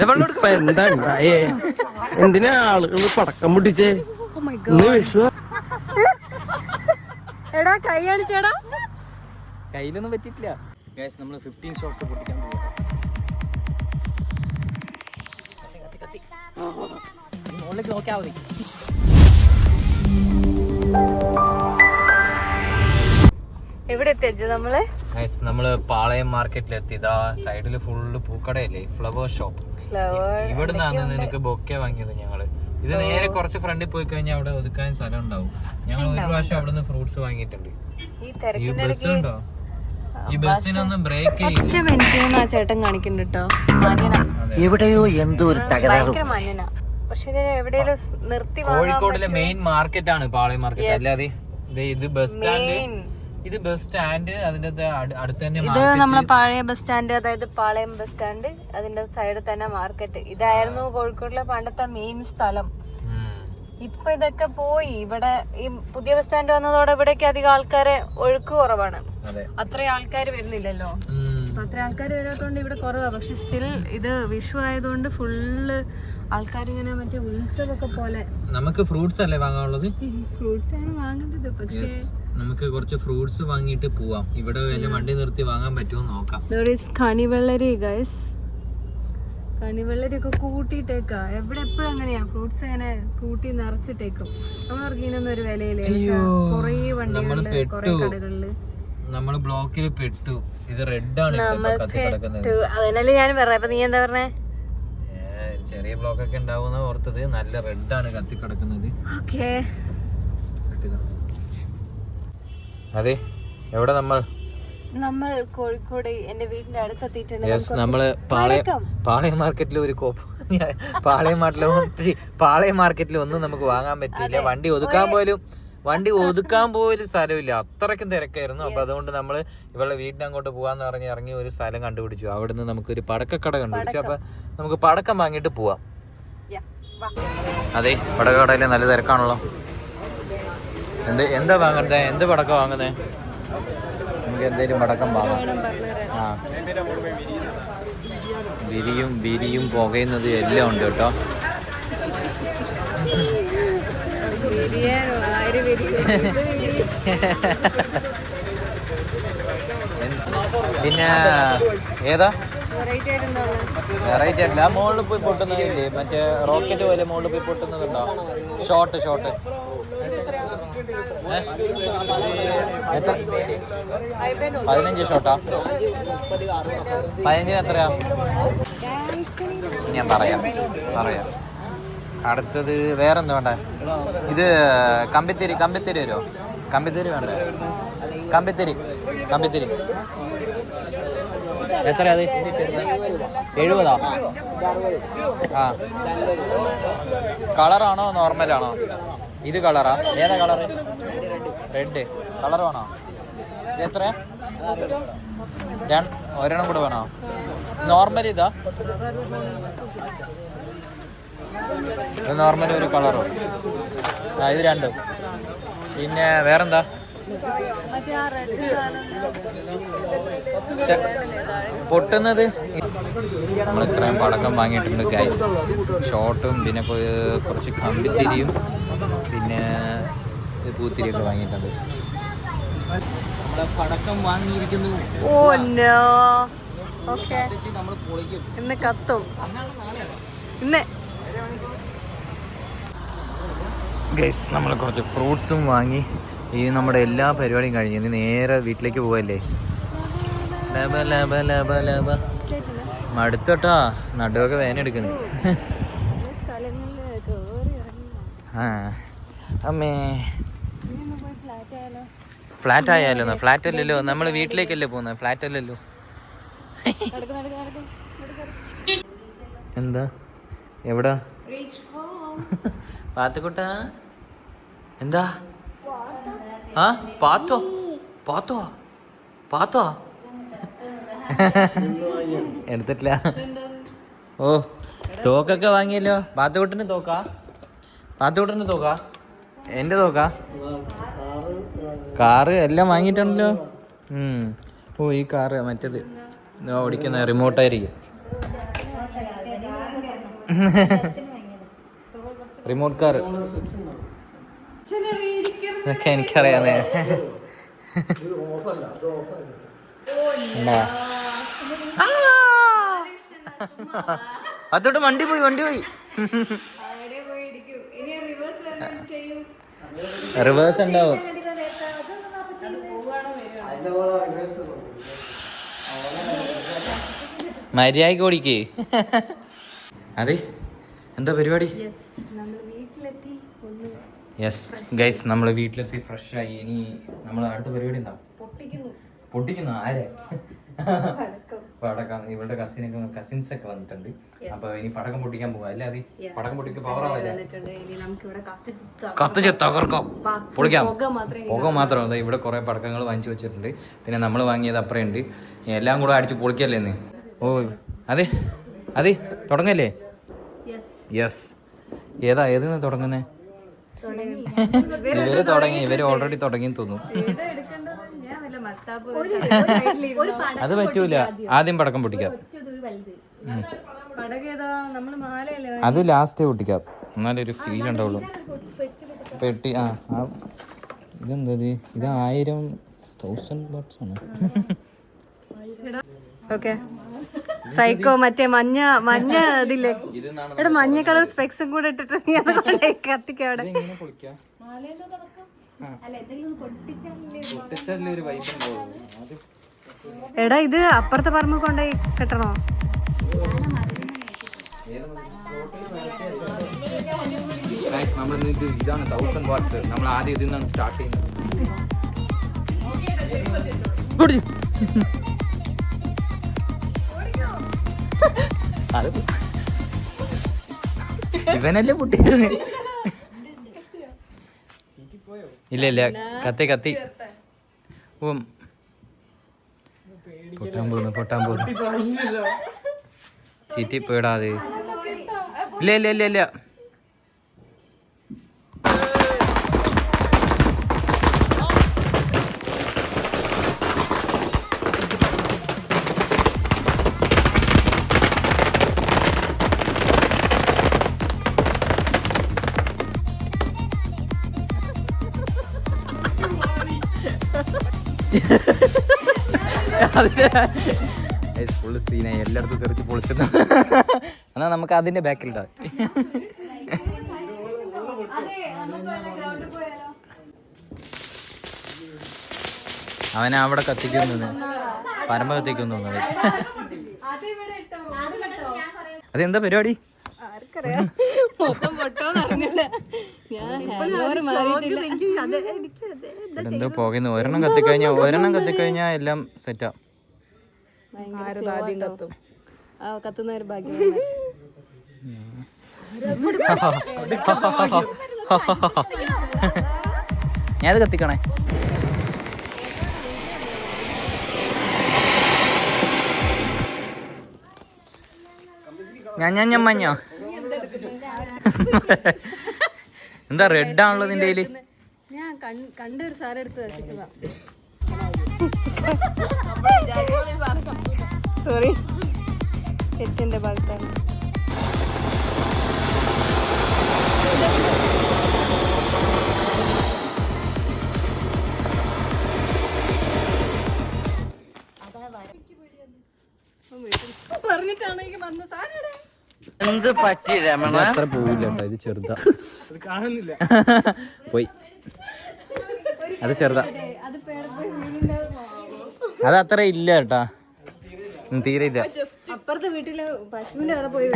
എന്താ ഉണ്ടായേ? എന്തിനാ ആളുകൾ പടക്കം പൊട്ടിച്ചേ? എടാ കൈ കാണിച്ചേടാ. കയ്യിലൊന്നും പറ്റിയിട്ടില്ല. നമ്മള് 15 ഷോട്ട്സ് പൊട്ടിക്കാൻ പോകും. മുകളിലേക്ക് നോക്കിയാ മതി. എവിടെ എത്തിച്ചു നമ്മള് പാളയം മാർക്കറ്റിലെത്തി. ഇതാ സൈഡില് ഫുള്ള് പൂക്കടയല്ലേ, ഫ്ലവർ ഷോപ്പ്. ഇവിടെ നിന്നാണ് നിനക്ക് ബൊക്കെ വാങ്ങിയത് ഞങ്ങള്. ഇത് നേരെ കുറച്ച് ഫ്രണ്ടിൽ പോയി കഴിഞ്ഞാൽ അവിടെ ഒതുക്കാൻ സ്ഥലം ഉണ്ടാവും. ഞങ്ങൾ ഒരു പ്രാവശ്യം അവിടെ നിന്ന് ഫ്രൂട്ട്സ് വാങ്ങിയിട്ടുണ്ട്. ഈ ബസ് ഉണ്ടോ? ഈ ബസ്സിനൊന്നും ബ്രേക്ക് ചെയ്യില്ല. ചേട്ടൻ കാണിക്കുന്നുണ്ട് എവിടെയോ എന്തോ ഒരു തകരാറ്. കോഴിക്കോടിലെ മെയിൻ മാർക്കറ്റ് ആണ് പാളയം മാർക്കറ്റ്. അല്ലാതെ ഇത് ബസ് സ്റ്റാൻഡ്, ഇത് ബസ് സ്റ്റാൻഡ്, അതിന്റെ അടുത്ത് തന്നെ ഇത് നമ്മളെ പഴയ ബസ് സ്റ്റാൻഡ്, അതായത് പാളയം ബസ് സ്റ്റാൻഡ്, അതിന്റെ സൈഡിൽ തന്നെ മാർക്കറ്റ്. ഇതായിരുന്നു കോഴിക്കോടിലെ പണ്ടത്തെ മെയിൻ സ്ഥലം. ഇപ്പൊ ഇതൊക്കെ പോയി. ഇവിടെ ഈ പുതിയ ബസ് സ്റ്റാൻഡ് വന്നതോടെ ഇവിടേക്ക് അധികം ആൾക്കാരെ ഒഴുക്ക് കുറവാണ്. അത്ര ആൾക്കാർ വരുന്നില്ലല്ലോ. അത്ര ആൾക്കാർ വരാത്തോണ്ട് ഇവിടെ കുറവാ. പക്ഷെ സ്റ്റിൽ ഇത് വിഷു ആയതുകൊണ്ട് ഫുള്ള് ആൾക്കാർ ഇങ്ങനെ മറ്റേ ഉത്സവമൊക്കെ പോലെ. നമുക്ക് ഫ്രൂട്ട്സ് അല്ലേ വാങ്ങാനുള്ളത്? ഫ്രൂട്ട്സ് ആണ് വാങ്ങേണ്ടത്. പക്ഷേ നമുക്ക് കുറച്ച് ഫ്രൂട്ട്സ് വാങ്ങിയിട്ട് പോവാം. ഇവിടെ വണ്ടി നിർത്തി വാങ്ങാൻ പറ്റുമോ നോക്കാം. കണിവെള്ളരി ഗൈസ്, കണിവെള്ളരി ഒക്കെ കൂട്ടിയിട്ടേക്കാ. എവിടെ എപ്പോഴും അങ്ങനെയാ, ഫ്രൂട്ട്സ് അങ്ങനെ കൂട്ടി നിറച്ചിട്ടേക്കും. നമ്മളൊന്നും ഒരു വിലയില്ല. കൊറേ വണ്ടികളുണ്ട്, കൊറേ കടകളില്. നമ്മള് ബ്ലോക്കിൽ പെട്ടു. ഇത് റെഡ് ആണ് അതിനല്ലേ ഞാൻ പറഞ്ഞ. അപ്പൊ നീ എന്താ പറഞ്ഞേ? ചെറിയ ബ്ലോക്ക് ഒക്കെ ഉണ്ടാവുന്ന ഓർത്തത്. നല്ല റെഡ് ആണ് കത്തി കിടക്കുന്നത്. അതെ, എവിടെ നമ്മൾ കോഴിക്കോട് എന്റെ വീടിന്റെ അടുത്തെത്തിയിട്ടുണ്ട്. നമ്മള് പാളയം മാർക്കറ്റിൽ ഒരു പാളയം മാർക്കറ്റിൽ ഒന്നും നമുക്ക് വാങ്ങാൻ പറ്റില്ല. വണ്ടി ഒതുക്കാൻ പോലും സ്ഥലമില്ല. അത്രയ്ക്കും തിരക്കായിരുന്നു. അപ്പൊ അതുകൊണ്ട് നമ്മള് ഇവളുടെ വീടിന് അങ്ങോട്ട് പോവാന്ന് പറഞ്ഞ് ഇറങ്ങി ഒരു സ്ഥലം കണ്ടുപിടിച്ചു. അവിടുന്ന് നമുക്കൊരു പടക്കക്കട കണ്ടുപിടിച്ചു. അപ്പൊ നമുക്ക് പടക്കം വാങ്ങിയിട്ട് പോവാം. അതെ, പടക്കക്കടയില് നല്ല തിരക്കാണല്ലോ. എന്താ വാങ്ങണ്ടേ? എന്ത് പടക്കം വാങ്ങുന്നേ? നമുക്ക് എന്തേലും പടക്കം വാങ്ങാം. വിരിയും പുകയുന്നത് എല്ലാം ഉണ്ട് കേട്ടോ. പിന്നെ ഏതാ വെറൈറ്റി ആയിട്ടില്ല. മുകളിൽ പോയി പൊട്ടുന്നതില്ലേ, മറ്റേ റോക്കറ്റ് പോലെ മുകളിൽ പോയി പൊട്ടുന്നതുണ്ടോ? ഷോട്ട് എത്ര? 15 ഷോട്ടാ? 15 എത്രയാ? ഞാൻ പറയാം. അടുത്തത് വേറെന്താ വേണ്ടേ? ഇത് കമ്പിത്തിരി വരുമോ? കമ്പിത്തിരി വേണ്ടേ? കമ്പിത്തിരി എത്രയാ അത്? 70? ആ, കളറാണോ നോർമലാണോ? ഇത് കളറാ? ഏതാ കളറ്? റെഡ് കളർ വേണോ? ഇത് എത്രയാ? ഒരെണ്ണം കൂടെ വേണോ? നോർമൽ ഇതാ? നോർമൽ ഒരു കളറോ? ഇത് രണ്ടും. പിന്നെ വേറെന്താ? പൊട്ടുന്നത് നമ്മൾ ഇത്രയും പടക്കം വാങ്ങിയിട്ടുണ്ട് ഗൈസ്. ഷോട്ടും പിന്നെ കുറച്ച് കമ്പിത്തിരിയും പിന്നെ പൂത്തിരിയൊക്കെ വാങ്ങിയിട്ടുണ്ട്. നമ്മളെ പടക്കം വാങ്ങിയിരിക്കുന്നു. നമ്മൾ പൊളിക്കും. ഇന്ന് കത്തും. ഇന്ന് ഗൈസ് നമ്മൾ കുറച്ച് ഫ്രൂട്ട്സും വാങ്ങി. ഈ നമ്മുടെ എല്ലാ പരിപാടിയും കഴിഞ്ഞു. ഇനി നേരെ വീട്ടിലേക്ക് പോവല്ലേ. മടുത്തോട്ടാ, നടുവൊക്കെ വേദന എടുക്കുന്നു. അമ്മേ, ഫ്ലാറ്റ് ആയാലോ? ഫ്ലാറ്റ് അല്ലല്ലോ, നമ്മൾ വീട്ടിലേക്കല്ലേ പോകുന്നത്, ഫ്ലാറ്റ് അല്ലല്ലോ. എന്താ എവിടാ പാത്തുക്കുട്ട? എന്താ? ആ പാത്തോ എടുത്തിട്ടില്ല. ഓ, തോക്കൊക്കെ വാങ്ങിയല്ലോ. പാത്തുക്കുട്ടന് തോക്കാ? എന്റെ തോക്കാ? കാറ് എല്ലാം വാങ്ങിയിട്ടുണ്ടല്ലോ. ഓ, ഈ കാറ് മറ്റേത് ഓടിക്കുന്ന റിമോട്ടായിരിക്കും. റിമോട്ട് കാർ ഇതൊക്കെ എനിക്കറിയാന്നേ. അതോട്ട് വണ്ടി പോയി റിവേഴ്സ് ഉണ്ടാവും. മര്യാദക്ക് ഓടിക്കേ. അതെ എന്താ പരിപാടി? യെസ് ഗൈസ്, നമ്മൾ വീട്ടിലെത്തി ഫ്രഷ് ആയി. ഇനി നമ്മൾ അടുത്ത പരിപാടി എന്താ? പൊട്ടിക്കുന്നു. ആരെ? പടക്കം. ഇവളുടെ കസിൻസ് ഒക്കെ വന്നിട്ടുണ്ട്. അപ്പൊ ഇനി പടക്കം പൊട്ടിക്കാൻ പോവാ അല്ലേ? അത് പടക്കം പൊട്ടിക്ക് പവറാവില്ല. കത്തിച്ച് തകർക്കാം, പൊളിക്കാം. പുക മാത്രം. അതായത് ഇവിടെ കുറെ പടക്കങ്ങൾ വാങ്ങിച്ചു വെച്ചിട്ടുണ്ട്. പിന്നെ നമ്മൾ വാങ്ങിയത് അപ്പുറമുണ്ട്. എല്ലാം കൂടെ അടിച്ച് പൊളിക്കല്ലേ ഇന്ന്? ഓ അതെ അതെ, തുടങ്ങല്ലേ? യെസ്. ഏതിന്ന് തുടങ്ങുന്നേ? ഇവര് തുടങ്ങി. ഇവര് ഓൾറെഡി തുടങ്ങി തോന്നുന്നു. അത് പറ്റൂല. ആദ്യം പടക്കം പൊട്ടിക്കാം. അത് ലാസ്റ്റ് പൊട്ടിക്കാം, എന്നാലേ ഒരു ഫീൽ ഉണ്ടാവുള്ളൂ. പെട്ടി. ഇതെന്താ? ഇത് 1000 വാട്ട്സ് ആണ്. ഓക്കെ. സൈക്കോ മറ്റേ മഞ്ഞ ഇതില്ലേ? ഇവിടെ മഞ്ഞ കളർ സ്പെക്സും കൂടെ ഇട്ടിട്ട് കത്തിക്കാം അവിടെ. എടാ ഇത് അപ്പുറത്തെ പറമ്പ് കൊണ്ടുപോയി കെട്ടണോ? ഇതാണ് 1000 വാട്ട്സ്. നമ്മൾ ആദ്യം ഇതിൽ നിന്നാണ് സ്റ്റാർട്ട് ചെയ്യുന്നത്. ഇവനല്ലേ പൊട്ടിയത്? ഇല്ല കത്തി പൊട്ടാൻ പോകുന്നു. ചീറ്റി പോയിടാതെ. ഇല്ല ഫുള്ള് സീനായി. എല്ലായിടത്തും തെറിച്ച് പൊളിച്ചത്. എന്നാ നമുക്ക് അതിന്റെ ബാക്കിലിടാം. അവനെ അവിടെ കത്തിക്കുന്നു, പരമ്പ കത്തിക്കുന്നു. അതെന്താ പരിപാടി? എന്തോ പോകുന്നു. ഒരെണ്ണം കത്തിക്കഴിഞ്ഞാൽ എല്ലാം സെറ്റാ. കത്തുന്ന ഒരു ഭാഗ്യം. ഞാനത് കത്തിക്കണേ. ഞാൻ മഞ്ഞ. എന്താ റെഡ് ആണല്ലോ നിന്റെ കയ്യില്? ഞാൻ കണ്ടൊരു സാധനം എടുത്ത് വെച്ചിട്ടുള്ള. സോറി, തെറ്റിന്റെ ഭാഗത്താണ്. പറഞ്ഞിട്ടാണ് വന്ന സാധനം. എന്ത് പറ്റി രമണ? അത്ര പോവില്ല കേട്ടോ, ഇത് ചെറുതാ. കാണുന്നില്ല. പോയി. അത് ചെറുതാ. അത് അത്ര ഇല്ല കേട്ടാ, തീരെ ഇല്ല. അപ്പുറത്തെ വീട്ടിലെ പശുവിന്റെ അവിടെ പോയി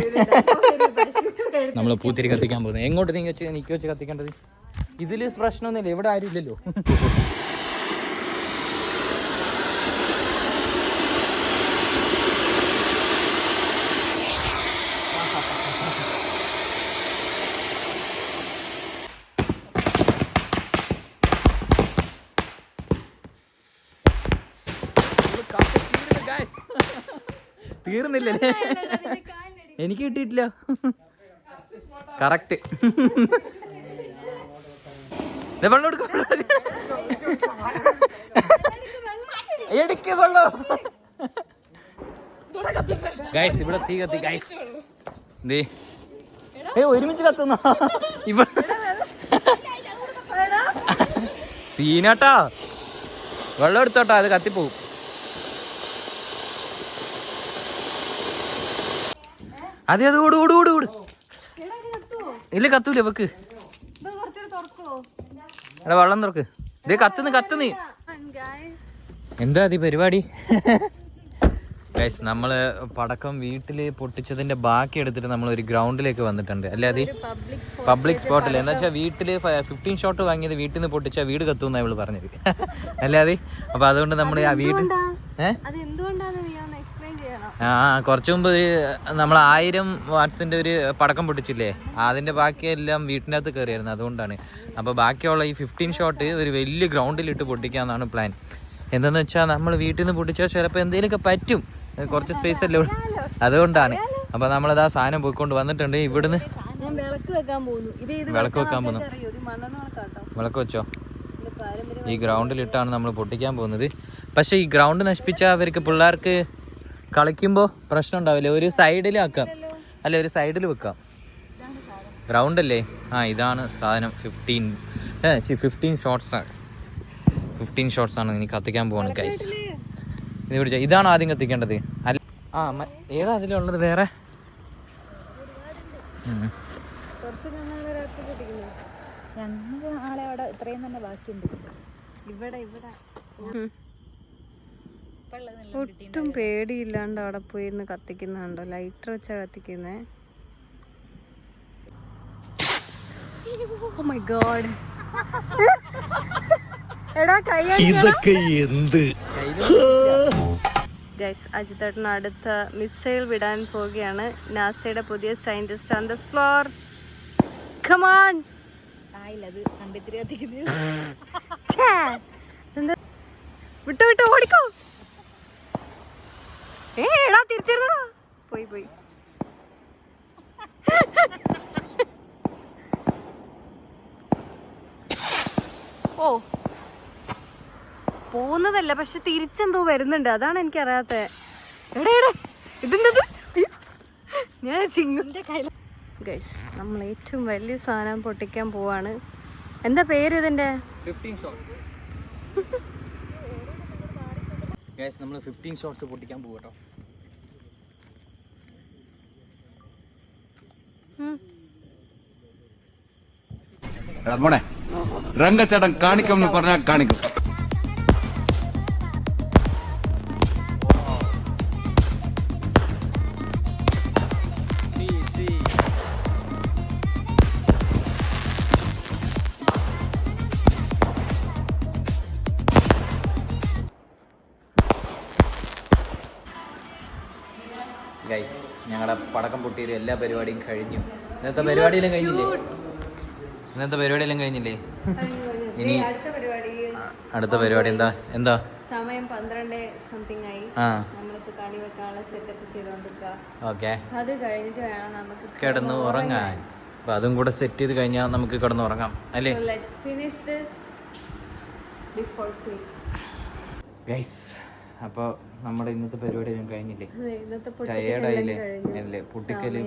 നമ്മള് പൂത്തിരി കത്തിക്കാൻ പോകുന്നത്. എങ്ങോട്ട് നീക്കി വെച്ച് കത്തിക്കേണ്ടത്? ഇതില് പ്രശ്നമൊന്നുമില്ല, ഇവിടെ ആരും ഇല്ലല്ലോ. തീർന്നില്ലേ? എനിക്ക് കിട്ടിയിട്ടില്ല. കറക്റ്റ്. വെള്ളം എടുക്ക. ഗൈസ് ഇവിടെ തീ കത്തി. ഗൈസ് ഒരുമിച്ച് കത്തുന്ന സീനാട്ടാ. വെള്ളം എടുത്തോട്ടാ, അത് കത്തിപ്പോവും. അതെ അത് ഓട് ഓട് ഓട് ഓട്. ഇല്ല കത്തൂല വെക്ക്. എടാ വെള്ളം തുറക്ക്. ഇതേ കത്തുന്ന്. എന്താ അത് പരിപാടി? ഗൈസ്, നമ്മള് പടക്കം വീട്ടില് പൊട്ടിച്ചതിന്റെ ബാക്കി എടുത്തിട്ട് നമ്മൾ ഒരു ഗ്രൗണ്ടിലേക്ക് വന്നിട്ടുണ്ട്. അല്ലെ അത് പബ്ലിക് സ്പോട്ടിൽ എന്ന് വെച്ചാൽ വീട്ടില് 15 ഷോട്ട് വാങ്ങിയത് വീട്ടിൽ നിന്ന് പൊട്ടിച്ചാൽ വീട് കത്തുന്ന ഇവള് പറഞ്ഞത്. അല്ലേ അത്? അപ്പൊ അതുകൊണ്ട് നമ്മൾ ആ വീട് കുറച്ചു മുമ്പ് നമ്മൾ 1000 വാട്ട്സിന്റെ ഒരു പടക്കം പൊട്ടിച്ചില്ലേ, അതിന്റെ ബാക്കിയെല്ലാം വീട്ടിനകത്ത് കയറിയായിരുന്നു. അതുകൊണ്ടാണ്. അപ്പൊ ബാക്കിയുള്ള ഈ 15 ഷോട്ട് ഒരു വലിയ ഗ്രൗണ്ടിലിട്ട് പൊട്ടിക്കാന്നാണ് പ്ലാൻ. എന്താന്ന് വെച്ചാൽ നമ്മൾ വീട്ടിൽ നിന്ന് പൊട്ടിച്ചാൽ ചിലപ്പോൾ എന്തെങ്കിലുമൊക്കെ പറ്റും, കുറച്ച് സ്പേസ് അല്ലേ ഉള്ളൂ. അതുകൊണ്ടാണ്. അപ്പൊ നമ്മളത് ആ സാധനം പോയിക്കൊണ്ട് വന്നിട്ടുണ്ട്. ഇവിടുന്ന് വിളക്ക് വെക്കാൻ പോകുന്നു. വിളക്ക് വെച്ചോ? ഈ ഗ്രൗണ്ടിലിട്ടാണ് നമ്മൾ പൊട്ടിക്കാൻ പോകുന്നത്. പക്ഷെ ഈ ഗ്രൗണ്ട് നശിപ്പിച്ചാൽ അവർക്ക് പിള്ളേർക്ക് കളിക്കുമ്പോൾ പ്രശ്നം ഉണ്ടാവില്ല. ഒരു സൈഡിൽ ആക്കാം, അല്ല ഒരു സൈഡിൽ വെക്കാം. ഗ്രൗണ്ട് അല്ലേ? ഇതാണ് സാധനം. 15 ഷോട്ട്സ് ആണ് ഇനി കത്തിക്കാൻ പോവാണ് ഗൈസ്. ഇത് പിടിച്ച ഇതാണ് ആദ്യം കത്തിക്കേണ്ടത്. ഏതാ അതിലുള്ളത്? വേറെ ഒട്ടും പേടിയില്ലാണ്ട് അവിടെ പോയി ഇരുന്ന് കത്തിക്കുന്നുണ്ടോ? ലൈറ്റർ വെച്ചാ കത്തിക്കുന്നേ. Oh my God. എടാ ഇതൊക്കെ എന്ത്? ഗൈസ്, അജിത്തേട്ടൻ അടുത്ത മിസൈൽ വിടാൻ പോവുകയാണ്. നാസയുടെ പുതിയ scientist on the floor. Come on. വിട്ടു ഓടിക്കോ. എടാ തിരിച്ചിരുന്നോ? പോയി. ഓ പോകുന്നതല്ല, പക്ഷെ തിരിച്ചെന്തോ വരുന്നുണ്ട്. അതാണ് എനിക്കറിയാത്ത. ഞാൻ ഗൈസ്, നമ്മൾ ഏറ്റവും വലിയ സാധനം പൊട്ടിക്കാൻ പോവാണ്. എന്താ പേര് ഇതിന്റെ? 15 ഷോട്ട്. ഗൈസ്, നമ്മൾ 15 ഷോട്ട്സ് പൊട്ടിക്കാൻ പോകട്ടോ. മോനെ രംഗച്ചേട്ടൻ കാണിക്കും എന്ന് പറഞ്ഞാൽ കാണിക്കും. ഗൈസ്, ഞങ്ങളുടെ പടക്കം പൊട്ടിയൊരു എല്ലാ പരിപാടിയും കഴിഞ്ഞു. ഇന്നത്തെ പരിപാടിയെല്ലാം കഴിഞ്ഞില്ലേ? ഇനി അടുത്ത പരിപാടി എന്താ? സമയം 12 സംതിങ് ആയി. നമ്മളിപ്പോ കണി വെക്കാനുള്ള സെറ്റപ്പ് ചെയ്തോണ്ടിരിക്കുക. ഓക്കെ, അത് കഴിഞ്ഞിട്ട് വേണം നമുക്ക് കിടന്ന് ഉറങ്ങാൻ. അപ്പൊ അതും കൂടെ സെറ്റ് ചെയ്ത് കഴിഞ്ഞാൽ നമുക്ക് കിടന്ന് ഉറങ്ങാം അല്ലേ? Let's finish this before sleep. Guys, അപ്പോൾ നമ്മുടെ ഇന്നത്തെ പരിപാടി ഞാൻ കഴിഞ്ഞില്ലേ? ടയേർഡായില്ലേ? അല്ലേ? പൊട്ടിക്കല്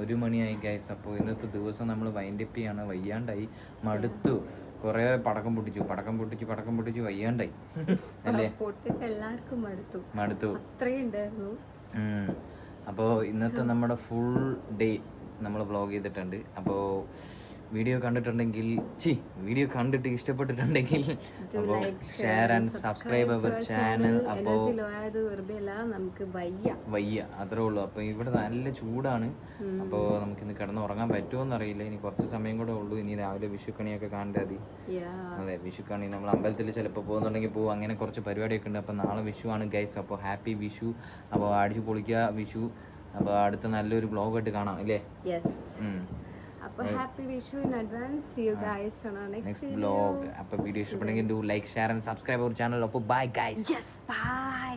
1 മണിയായി ഗൈസ്. അപ്പോൾ ഇന്നത്തെ ദിവസം നമ്മൾ വൈൻഡപ്പ് ചെയ്യാണ്. വയ്യാണ്ടായി, മടുത്തു. കുറെ പടക്കം പൊട്ടിച്ചു വയ്യാണ്ടായി അല്ലേ? എല്ലാവർക്കും മടുത്തു. അപ്പോൾ ഇന്നത്തെ നമ്മുടെ ഫുൾ ഡേ നമ്മൾ വ്ളോഗ് ചെയ്തിട്ടുണ്ട്. അപ്പോൾ വീഡിയോ കണ്ടിട്ട് ഇഷ്ടപ്പെട്ടിട്ടുണ്ടെങ്കിൽ അപ്പോൾ share and subscribe our channel. അപ്പോൾ വയ്യ അത്രേ ഉള്ളൂ. അപ്പോൾ ഇവിടെ നല്ല ചൂടാണ്. അപ്പോൾ നമുക്കിന്ന് കിടന്ന് ഉറങ്ങാൻ പറ്റുമോ എന്നറിയില്ല. ഇനി കുറച്ച് സമയം കൂടെ ഉള്ളൂ. ഇനി രാവിലെ വിഷുക്കണിയൊക്കെ കാണേണ്ടത് മതി. അതെ, വിഷുക്കണി നമ്മൾ അമ്പലത്തിൽ ചിലപ്പോൾ പോകുന്നുണ്ടെങ്കിൽ പോകും. അങ്ങനെ കുറച്ച് പരിപാടിയൊക്കെ ഉണ്ട്. അപ്പോൾ നാളെ വിഷു ആണ് ഗൈസ്. അപ്പോൾ ഹാപ്പി വിഷു. അപ്പോൾ അടിച്ചു പൊളിക്കുക വിഷു. അപ്പോൾ അടുത്ത നല്ലൊരു വ്ളോഗായിട്ട് കാണാം അല്ലേ? അപ്പോൾ happy Vishu in advance. See you guys on our next vlog. അപ്പോൾ വീഡിയോ ഇഷ്ടപ്പെട്ടെങ്കിൽ do like, share and subscribe our channel. അപ്പോൾ ബൈ ഗൈസ്. Yes by.